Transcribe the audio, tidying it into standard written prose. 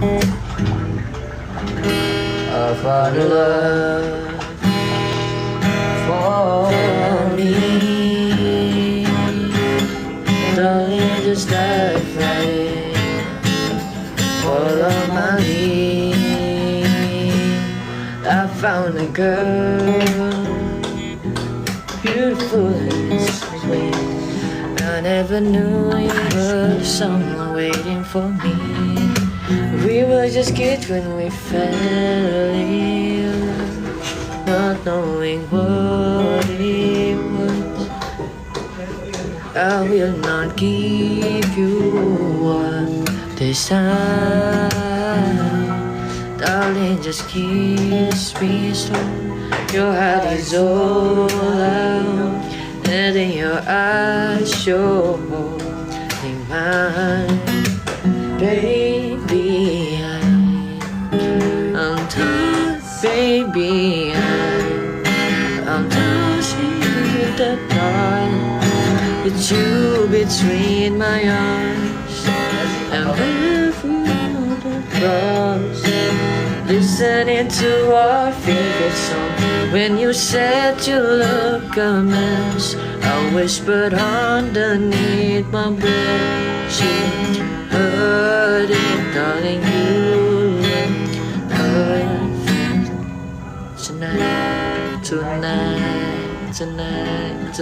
I found a love for me. Darling, just dive right in. Follow my lead. I found a girl, beautiful and sweet. I never knew you were someone waiting for me. We were just kids when we fell in love, not knowing what it was. I will not give you up this time. Darling, just kiss me slow. Your heart is all out, and in your eyes show me mine. Baby, I'm touched, baby, I'm touching the dark with you between my arms, and barefoot across, listening to our favorite song. When you said you look a mess, I whispered underneath my breath. She heard it, darling, you look perfect tonight, tonight, tonight, tonight.